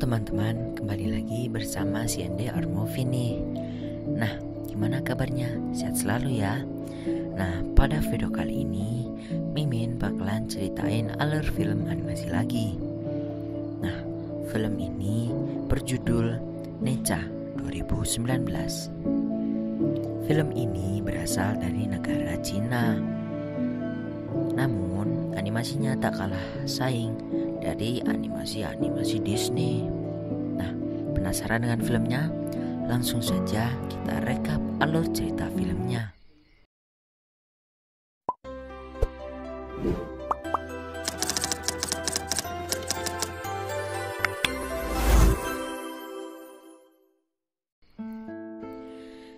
teman-teman, kembali lagi bersama si Ende Armovi nih. Nah, gimana kabarnya? Sehat selalu ya. Nah, pada video kali ini Mimin bakalan ceritain alur film animasi lagi. Nah, film ini berjudul Neca 2019. Film ini berasal dari negara Cina. Namun, animasinya tak kalah saing dari animasi Disney. Nah, penasaran dengan filmnya? Langsung saja kita rekap alur cerita filmnya.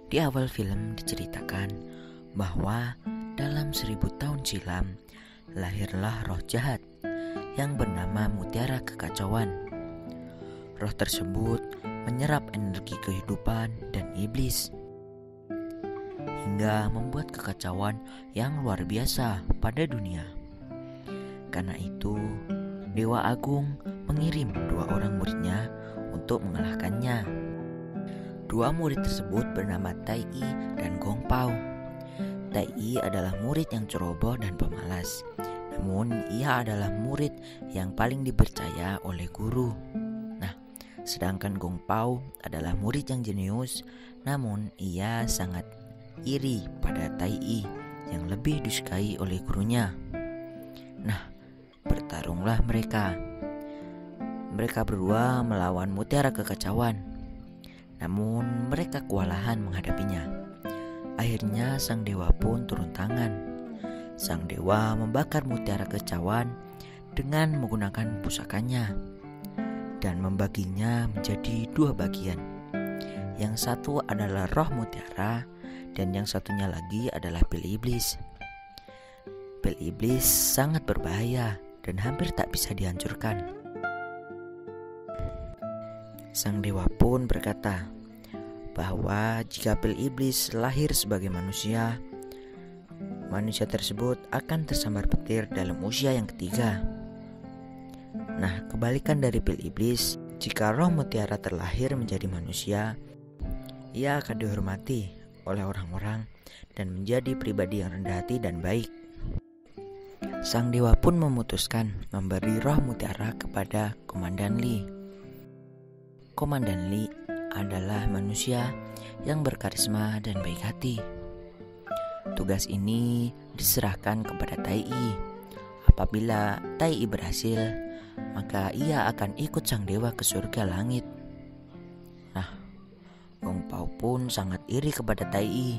Di awal film diceritakan bahwa dalam 1000 tahun silam lahirlah roh jahat yang bernama Mutiara Kekacauan. Roh tersebut menyerap energi kehidupan dan iblis hingga membuat kekacauan yang luar biasa pada dunia. Karena itu, Dewa Agung mengirim 2 orang muridnya untuk mengalahkannya. 2 murid tersebut bernama Tai Yi dan Gong Pao. Tai Yi adalah murid yang ceroboh dan pemalas. Namun ia adalah murid yang paling dipercaya oleh guru. Nah, sedangkan Gong Pao adalah murid yang jenius, namun ia sangat iri pada Tai Yi yang lebih disukai oleh gurunya. Nah, bertarunglah mereka. Mereka berdua melawan Mutiara Kekacauan. Namun mereka kewalahan menghadapinya. Akhirnya sang dewa pun turun tangan. Sang dewa membakar Mutiara Kekacauan dengan menggunakan pusakanya dan membaginya menjadi 2 bagian. Yang satu adalah roh mutiara dan yang satunya lagi adalah pil iblis. Pil iblis sangat berbahaya dan hampir tak bisa dihancurkan. Sang dewa pun berkata bahwa jika pil iblis lahir sebagai manusia tersebut akan tersambar petir dalam usia yang ketiga. Nah, kebalikan dari pil iblis, jika roh mutiara terlahir menjadi manusia, ia akan dihormati oleh orang-orang dan menjadi pribadi yang rendah hati dan baik. Sang dewa pun memutuskan memberi roh mutiara kepada Komandan Li. Komandan Li adalah manusia yang berkarisma dan baik hati. Tugas ini diserahkan kepada Tai Yi. Apabila Tai Yi berhasil, maka ia akan ikut sang dewa ke surga langit. Nah, Gong Pao pun sangat iri kepada Tai Yi.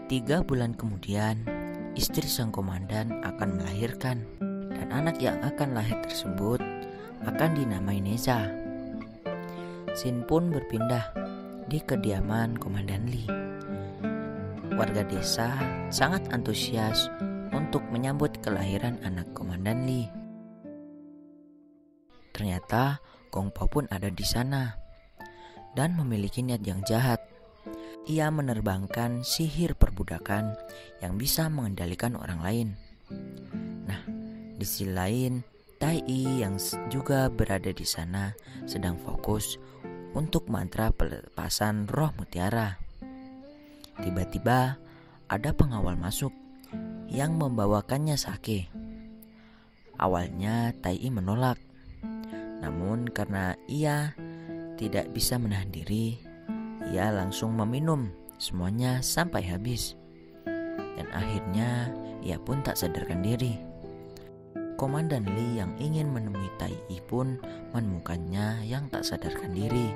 3 bulan kemudian, istri sang komandan akan melahirkan, dan anak yang akan lahir tersebut akan dinamai Neca. Scene pun berpindah di kediaman Komandan Li. Warga desa sangat antusias untuk menyambut kelahiran anak Komandan Li. Ternyata Gong Pao pun ada di sana dan memiliki niat yang jahat. Ia menerbangkan sihir perbudakan yang bisa mengendalikan orang lain. Nah, di sisi lain, Tai Yi yang juga berada di sana sedang fokus untuk mantra pelepasan roh mutiara. Tiba-tiba ada pengawal masuk yang membawakannya sake. Awalnya Tai Yi menolak, namun karena ia tidak bisa menahan diri, ia langsung meminum semuanya sampai habis. Dan akhirnya ia pun tak sadarkan diri. Komandan Li yang ingin menemui Tai Yi pun menemukannya yang tak sadarkan diri.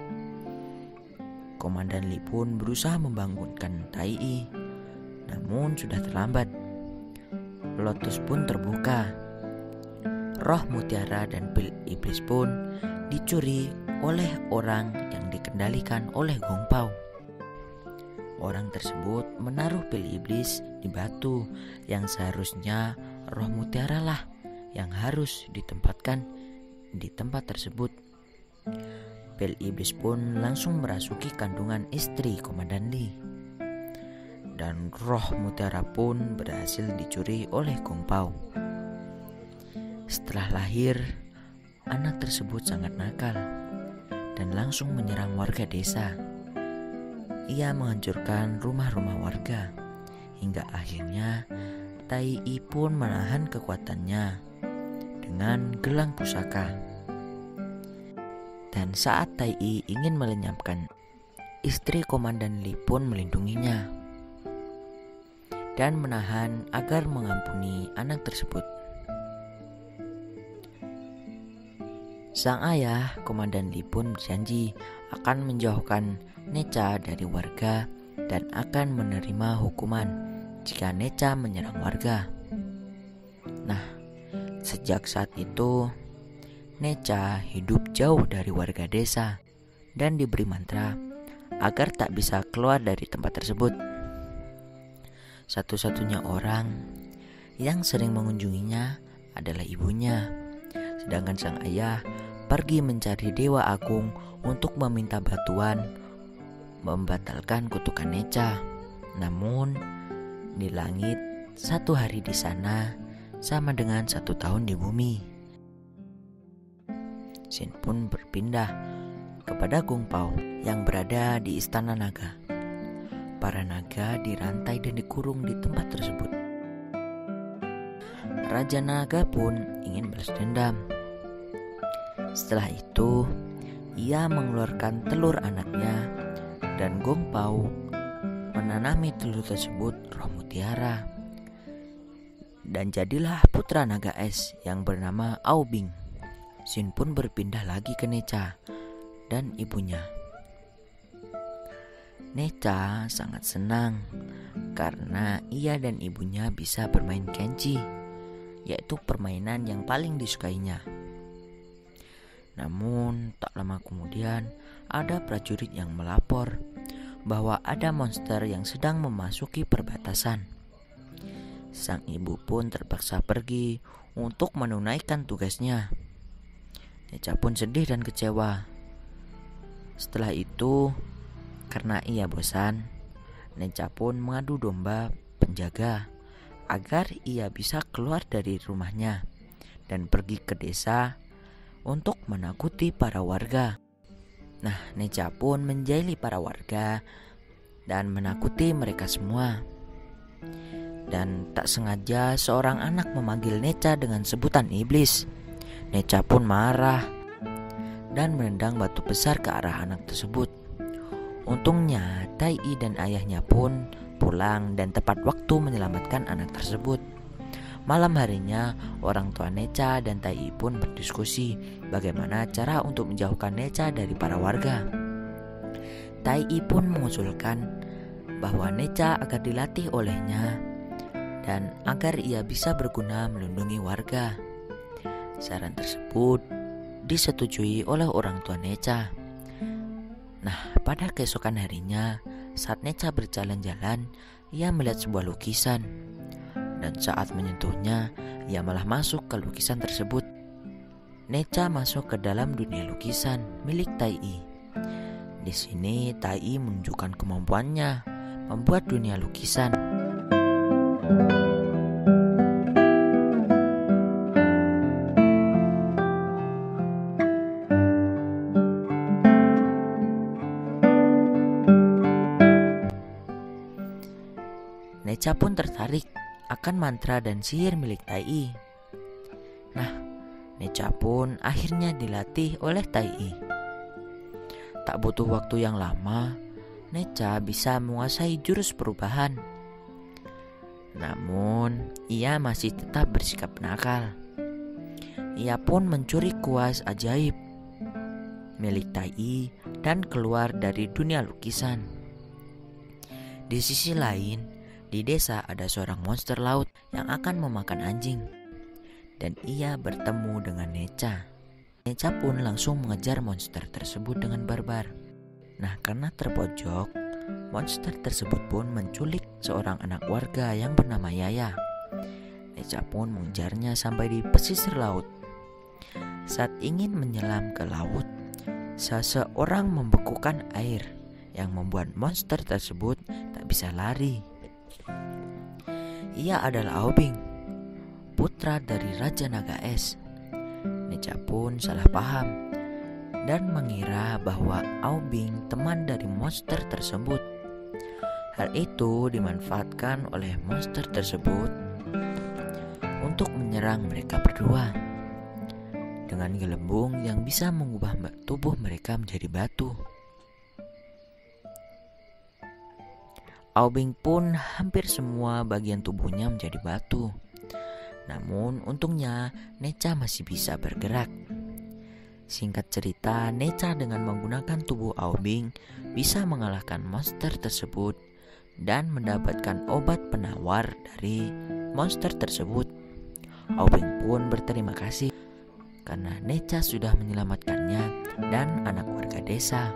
Komandan Li pun berusaha membangunkan Tai Yi, namun sudah terlambat. Lotus pun terbuka. Roh mutiara dan pil iblis pun dicuri oleh orang yang dikendalikan oleh Gong Pao. Orang tersebut menaruh pil iblis di batu yang seharusnya roh mutiara lah yang harus ditempatkan di tempat tersebut. Pil iblis pun langsung merasuki kandungan istri Komandan Li. Dan roh mutiara pun berhasil dicuri oleh Gong Pao. Setelah lahir, anak tersebut sangat nakal dan langsung menyerang warga desa. Ia menghancurkan rumah-rumah warga hingga akhirnya Tai I pun menahan kekuatannya dengan gelang pusaka. Dan saat Tai I ingin melenyapkan, istri Komandan Li pun melindunginya dan menahan agar mengampuni anak tersebut. Sang ayah, Komandan Li pun berjanji akan menjauhkan Necha dari warga dan akan menerima hukuman jika Necha menyerang warga. Nah, sejak saat itu Necha hidup jauh dari warga desa dan diberi mantra agar tak bisa keluar dari tempat tersebut. Satu-satunya orang yang sering mengunjunginya adalah ibunya, sedangkan sang ayah pergi mencari Dewa Agung untuk meminta bantuan membatalkan kutukan Necha. Namun di langit, 1 hari di sana sama dengan 1 tahun di bumi. Shin pun berpindah kepada Gung Pao yang berada di Istana Naga. Para naga dirantai dan dikurung di tempat tersebut. Raja Naga pun ingin balas dendam. Setelah itu, ia mengeluarkan telur anaknya dan Gung Pao menanami telur tersebut roh mutiara. Dan jadilah putra naga es yang bernama Aobing. Shin pun berpindah lagi ke Necha dan ibunya. Necha sangat senang karena ia dan ibunya bisa bermain kenji, yaitu permainan yang paling disukainya. Namun tak lama kemudian ada prajurit yang melapor bahwa ada monster yang sedang memasuki perbatasan. Sang ibu pun terpaksa pergi untuk menunaikan tugasnya. Necha pun sedih dan kecewa. Setelah itu, karena ia bosan, Necha pun mengadu domba penjaga agar ia bisa keluar dari rumahnya dan pergi ke desa untuk menakuti para warga. Nah, Necha pun menjahili para warga dan menakuti mereka semua. Dan tak sengaja seorang anak memanggil Necha dengan sebutan iblis. Necha pun marah dan menendang batu besar ke arah anak tersebut. Untungnya Tai I dan ayahnya pun pulang dan tepat waktu menyelamatkan anak tersebut. Malam harinya, orang tua Necha dan Tai I pun berdiskusi bagaimana cara untuk menjauhkan Necha dari para warga. Tai I pun mengusulkan bahwa Necha agar dilatih olehnya dan agar ia bisa berguna melindungi warga. Saran tersebut disetujui oleh orang tua Necha. Nah, pada keesokan harinya, saat Necha berjalan-jalan, ia melihat sebuah lukisan. Dan saat menyentuhnya, ia malah masuk ke lukisan tersebut. Necha masuk ke dalam dunia lukisan milik Tai I. Di sini Tai I menunjukkan kemampuannya membuat dunia lukisan. Necha pun tertarik akan mantra dan sihir milik Tai I. Nah, Necha pun akhirnya dilatih oleh Tai I. Tak butuh waktu yang lama, Necha bisa menguasai jurus perubahan. Namun, ia masih tetap bersikap nakal. Ia pun mencuri kuas ajaib milik Tai I dan keluar dari dunia lukisan. Di sisi lain, di desa ada seorang monster laut yang akan memakan anjing. Dan ia bertemu dengan Necha. Necha pun langsung mengejar monster tersebut dengan barbar. Nah, karena terpojok, monster tersebut pun menculik seorang anak warga yang bernama Yaya. Necha pun mengejarnya sampai di pesisir laut. Saat ingin menyelam ke laut, seseorang membekukan air yang membuat monster tersebut tak bisa lari. Ia adalah Aobing, putra dari Raja Naga Es. Neca pun salah paham dan mengira bahwa Aubing teman dari monster tersebut. Hal itu dimanfaatkan oleh monster tersebut untuk menyerang mereka berdua dengan gelembung yang bisa mengubah tubuh mereka menjadi batu. Aubing pun hampir semua bagian tubuhnya menjadi batu. Namun untungnya Neca masih bisa bergerak. Singkat cerita, Neca dengan menggunakan tubuh Aubing bisa mengalahkan monster tersebut dan mendapatkan obat penawar dari monster tersebut. Aubing pun berterima kasih karena Neca sudah menyelamatkannya dan anak warga desa.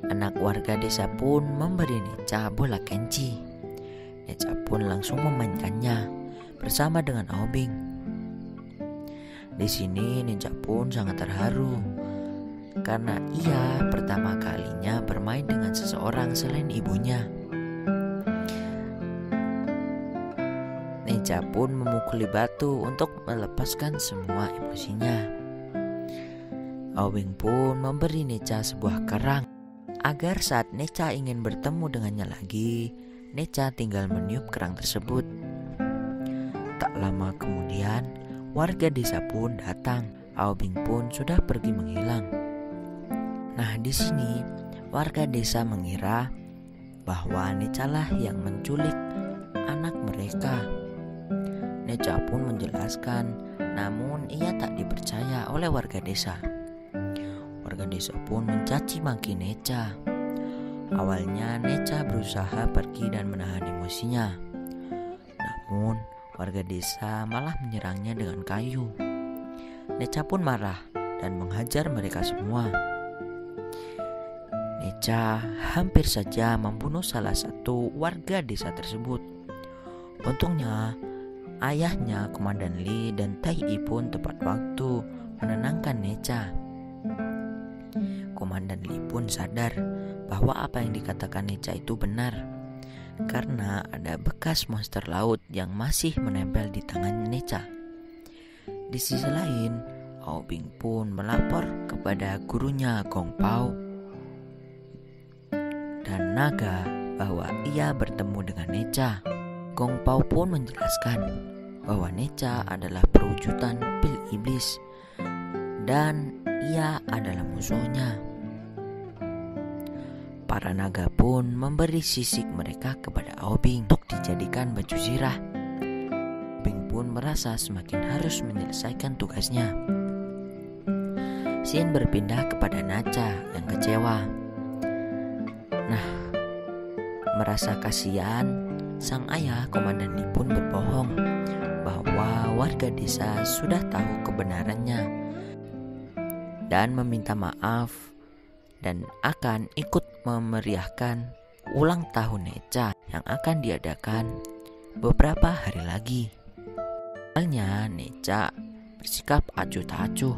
Anak warga desa pun memberi Neca bola kenchi. Neca pun langsung memainkannya bersama dengan Aubing. Di sini Neca pun sangat terharu karena ia pertama kalinya bermain dengan seseorang selain ibunya. Neca pun memukuli batu untuk melepaskan semua emosinya. Aubing pun memberi Neca sebuah kerang agar saat Neca ingin bertemu dengannya lagi, Neca tinggal meniup kerang tersebut. Tak lama kemudian, warga desa pun datang. Aubing pun sudah pergi menghilang. Nah, di sini warga desa mengira bahwa Neca lah yang menculik anak mereka. Neca pun menjelaskan, namun ia tak dipercaya oleh warga desa. Warga desa pun mencaci maki Neca. Awalnya Neca berusaha pergi dan menahan emosinya. Namun warga desa malah menyerangnya dengan kayu. Neca pun marah dan menghajar mereka semua. Neca hampir saja membunuh salah satu warga desa tersebut. Untungnya ayahnya Komandan Lee dan Tai I pun tepat waktu menenangkan Neca. Komandan Lee pun sadar bahwa apa yang dikatakan Neca itu benar, karena ada bekas monster laut yang masih menempel di tangan Neca. Di sisi lain, Aubing pun melapor kepada gurunya Gong Pao dan naga bahwa ia bertemu dengan Neca. Gong Pao pun menjelaskan bahwa Neca adalah perwujudan pil iblis dan ia adalah musuhnya. Para naga pun memberi sisik mereka kepada Aubing untuk dijadikan baju zirah. Aubing pun merasa semakin harus menyelesaikan tugasnya. Scene berpindah kepada Neca yang kecewa. Nah, merasa kasihan, sang ayah Komandan Lee pun berbohong bahwa warga desa sudah tahu kebenarannya dan meminta maaf dan akan ikut memeriahkan ulang tahun Neca yang akan diadakan beberapa hari lagi. Awalnya Neca bersikap acuh tak acuh,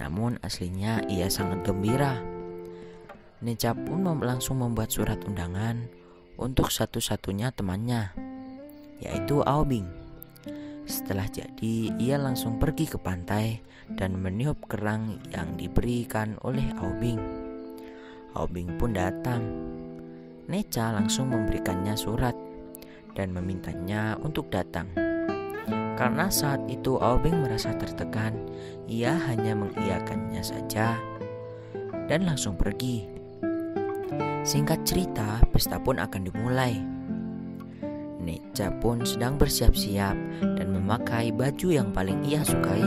namun aslinya ia sangat gembira. Neca pun langsung membuat surat undangan untuk satu-satunya temannya, yaitu Aubing. Setelah jadi, ia langsung pergi ke pantai dan meniup kerang yang diberikan oleh Aubing. Aubing pun datang. Neca langsung memberikannya surat dan memintanya untuk datang. Karena saat itu Aubing merasa tertekan, ia hanya mengiyakannya saja dan langsung pergi. Singkat cerita, pesta pun akan dimulai. Neca pun sedang bersiap-siap dan memakai baju yang paling ia sukai.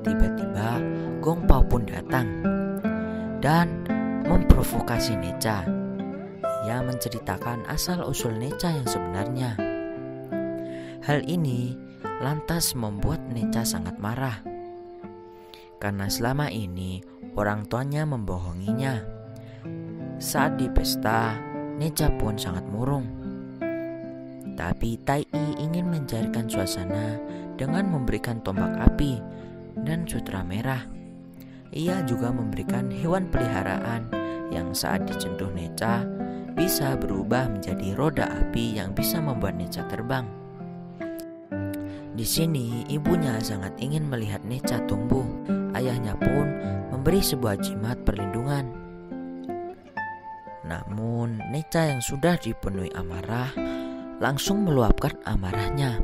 Tiba-tiba Gong Pao pun datang dan memprovokasi Neca. Ia menceritakan asal-usul Neca yang sebenarnya. Hal ini lantas membuat Neca sangat marah, karena selama ini orang tuanya membohonginya. Saat di pesta, Neca pun sangat murung. Tapi Tai I ingin mencairkan suasana dengan memberikan tombak api dan sutra merah. Ia juga memberikan hewan peliharaan yang saat disentuh Neca bisa berubah menjadi roda api yang bisa membuat Neca terbang. Di sini ibunya sangat ingin melihat Neca tumbuh. Ayahnya pun memberi sebuah jimat perlindungan. Namun Neca yang sudah dipenuhi amarah langsung meluapkan amarahnya.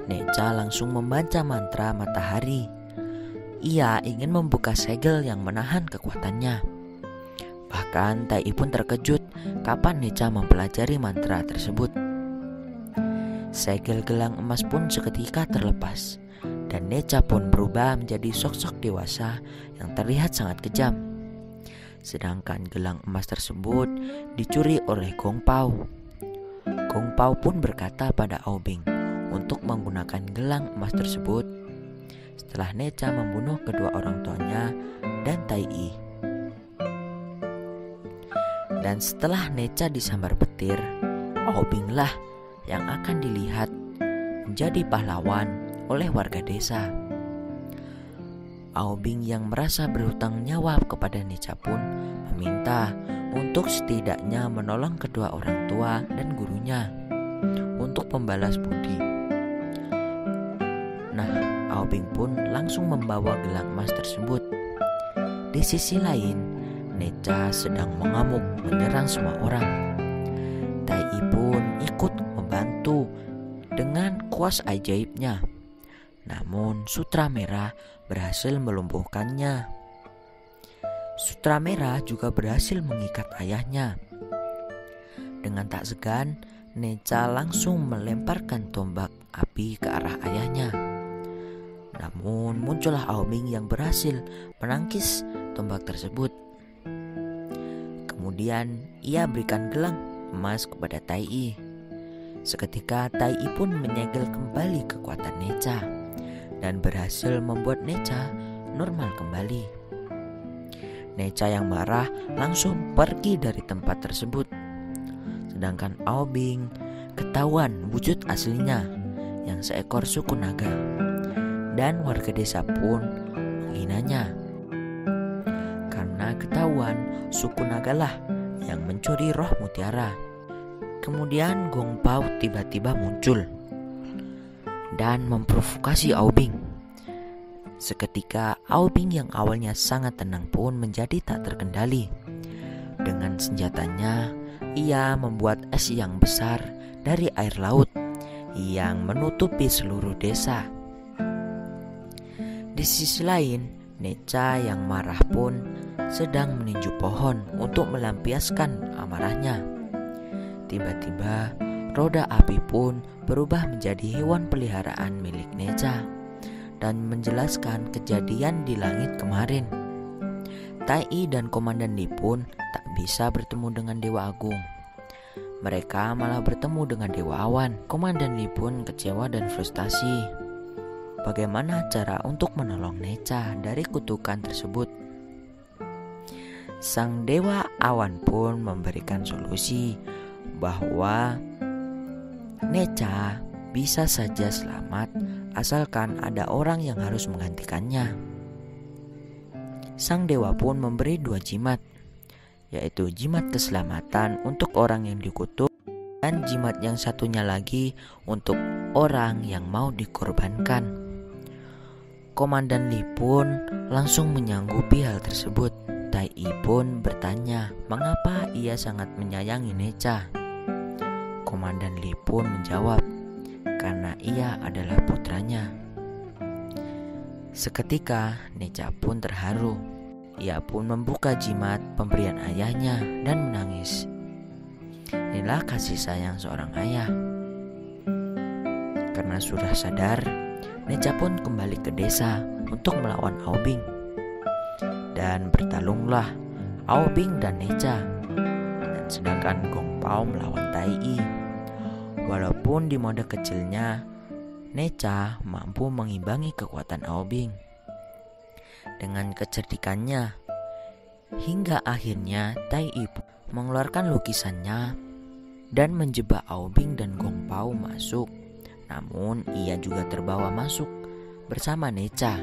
Neca langsung membaca mantra matahari. Ia ingin membuka segel yang menahan kekuatannya. Bahkan Tai pun terkejut kapan Neca mempelajari mantra tersebut. Segel gelang emas pun seketika terlepas, dan Neca pun berubah menjadi sosok dewasa yang terlihat sangat kejam. Sedangkan gelang emas tersebut dicuri oleh Gong Pao. Gong Pao pun berkata pada Aobing untuk menggunakan gelang emas tersebut setelah Neca membunuh kedua orang tuanya dan Tai I. Dan setelah Neca disambar petir, Aobing lah yang akan dilihat menjadi pahlawan oleh warga desa. Aobing yang merasa berhutang nyawa kepada Neca pun meminta untuk setidaknya menolong kedua orang tua dan gurunya untuk membalas budi. Nah, Aobing pun langsung membawa gelang emas tersebut. Di sisi lain, Neca sedang mengamuk menyerang semua orang. Tai I pun ikut membantu dengan kuas ajaibnya. Namun Sutra Merah berhasil melumpuhkannya. Sutra Merah juga berhasil mengikat ayahnya. Dengan tak segan, Neca langsung melemparkan tombak api ke arah ayahnya. Namun muncullah Aobing yang berhasil menangkis tombak tersebut. Kemudian ia berikan gelang emas kepada Tai I. Seketika Tai I pun menyegel kembali kekuatan Neca dan berhasil membuat Neca normal kembali. Neca yang marah langsung pergi dari tempat tersebut. Sedangkan Aobing ketahuan wujud aslinya yang seekor suku naga, dan warga desa pun menghinanya karena ketahuan suku naga lah yang mencuri roh mutiara. Kemudian Gong Pao tiba-tiba muncul dan memprovokasi Aobing. Seketika Aobing yang awalnya sangat tenang pun menjadi tak terkendali. Dengan senjatanya, ia membuat es yang besar dari air laut yang menutupi seluruh desa. Di sisi lain, Neca yang marah pun sedang meninju pohon untuk melampiaskan amarahnya. Tiba-tiba roda api pun berubah menjadi hewan peliharaan milik Neca dan menjelaskan kejadian di langit kemarin. Tai I dan Komandan Li pun tak bisa bertemu dengan Dewa Agung. Mereka malah bertemu dengan Dewa Awan. Komandan Li pun kecewa dan frustasi. Bagaimana cara untuk menolong Neca dari kutukan tersebut? Sang Dewa Awan pun memberikan solusi bahwa Neca bisa saja selamat asalkan ada orang yang harus menggantikannya. Sang dewa pun memberi 2 jimat, yaitu jimat keselamatan untuk orang yang dikutuk dan jimat yang satunya lagi untuk orang yang mau dikorbankan. Komandan Li pun langsung menyanggupi hal tersebut. Tai I pun bertanya mengapa ia sangat menyayangi Neca. Komandan Li pun menjawab, karena ia adalah putranya. Seketika Neca pun terharu. Ia pun membuka jimat pemberian ayahnya dan menangis. Inilah kasih sayang seorang ayah. Karena sudah sadar, Neca pun kembali ke desa untuk melawan Aobing. Dan bertarunglah Aobing dan Neca. Dan sedangkan Gong Pao melawan Tai I. Walaupun di mode kecilnya, Neca mampu mengimbangi kekuatan Aobing dengan kecerdikannya, hingga akhirnya Tai I mengeluarkan lukisannya dan menjebak Aobing dan Gong Pao masuk. Namun ia juga terbawa masuk bersama Neca.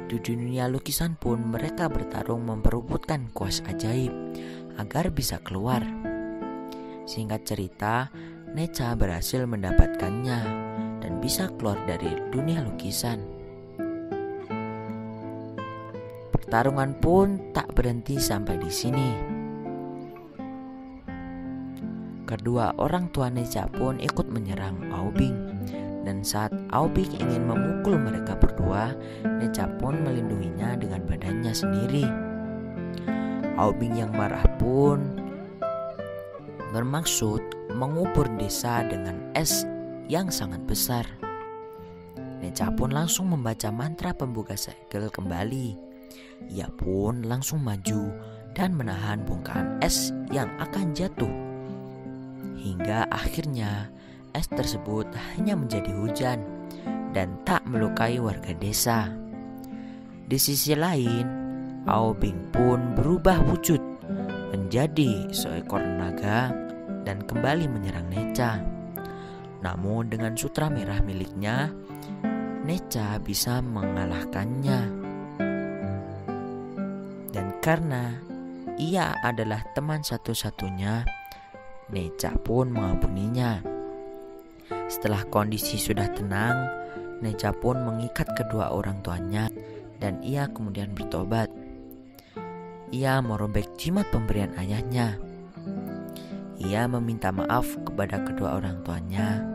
Di dunia lukisan pun mereka bertarung memperebutkan kuas ajaib agar bisa keluar. Singkat cerita, Neca berhasil mendapatkannya dan bisa keluar dari dunia lukisan. Pertarungan pun tak berhenti sampai di sini. Kedua orang tua Neca pun ikut menyerang Aubing, dan saat Aubing ingin memukul mereka berdua, Neca pun melindunginya dengan badannya sendiri. Aubing yang marah pun bermaksud mengubur desa dengan es yang sangat besar. Neca pun langsung membaca mantra pembuka segel kembali. Ia pun langsung maju dan menahan bongkahan es yang akan jatuh. Hingga akhirnya es tersebut hanya menjadi hujan dan tak melukai warga desa. Di sisi lain, Aubing pun berubah wujud menjadi seekor naga dan kembali menyerang Neca. Namun dengan sutra merah miliknya, Neca bisa mengalahkannya. Dan karena ia adalah teman satu-satunya, Neca pun mengampuninya. Setelah kondisi sudah tenang, Neca pun mengikat kedua orang tuanya dan ia kemudian bertobat. Ia merobek jimat pemberian ayahnya. Ia meminta maaf kepada kedua orang tuanya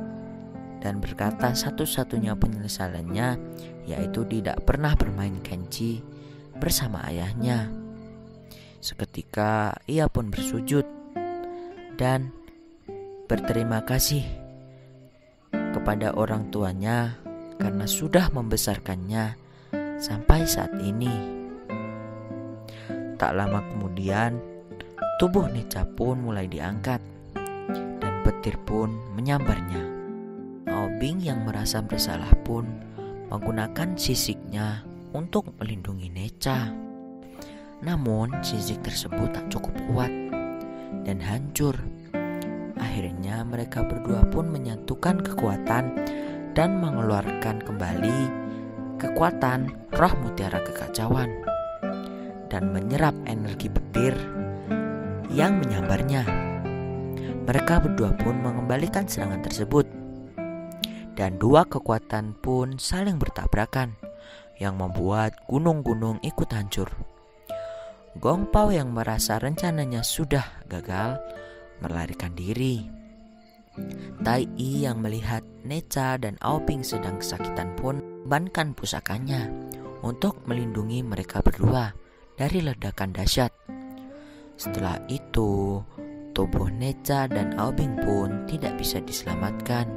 dan berkata satu-satunya penyesalannya yaitu tidak pernah bermain kenji bersama ayahnya. Seketika ia pun bersujud dan berterima kasih kepada orang tuanya karena sudah membesarkannya sampai saat ini. Tak lama kemudian, tubuh Neca pun mulai diangkat dan petir pun menyambarnya. Aubing yang merasa bersalah pun menggunakan sisiknya untuk melindungi Neca. Namun sisik tersebut tak cukup kuat dan hancur. Akhirnya mereka berdua pun menyatukan kekuatan dan mengeluarkan kembali kekuatan roh mutiara kekacauan dan menyerap energi petir yang menyambarnya. Mereka berdua pun mengembalikan serangan tersebut dan dua kekuatan pun saling bertabrakan yang membuat gunung-gunung ikut hancur. Gong Pao yang merasa rencananya sudah gagal melarikan diri. Tai Yi yang melihat Neca dan Aubing sedang kesakitan pun membankan pusakanya untuk melindungi mereka berdua dari ledakan dahsyat. Setelah itu, tubuh Neca dan Aubing pun tidak bisa diselamatkan.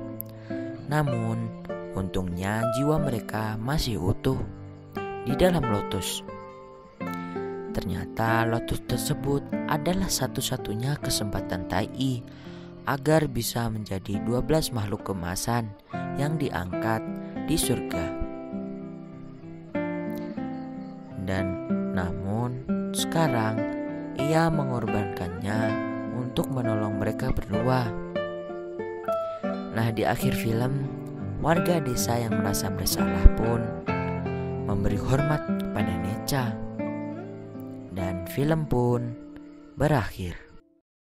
Namun, untungnya jiwa mereka masih utuh di dalam lotus. Ternyata lotus tersebut adalah satu-satunya kesempatan Tai Yi agar bisa menjadi 12 makhluk kemasan yang diangkat di surga. Dan namun sekarang ia mengorbankannya untuk menolong mereka berdua. Nah, di akhir film, warga desa yang merasa bersalah pun memberi hormat kepada Neca. Dan film pun berakhir.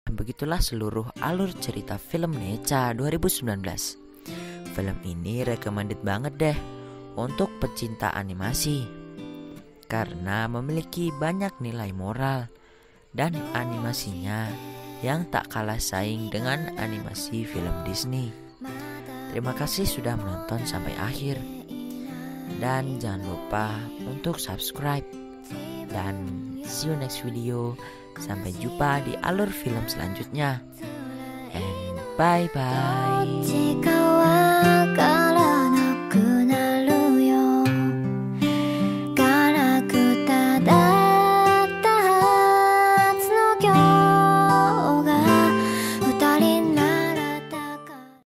Begitulah seluruh alur cerita film Neca 2019. Film ini recommended banget deh untuk pecinta animasi karena memiliki banyak nilai moral dan animasinya yang tak kalah saing dengan animasi film Disney. Terima kasih sudah menonton sampai akhir. Dan jangan lupa untuk subscribe. Dan see you next video. Sampai jumpa di alur film selanjutnya. And bye bye.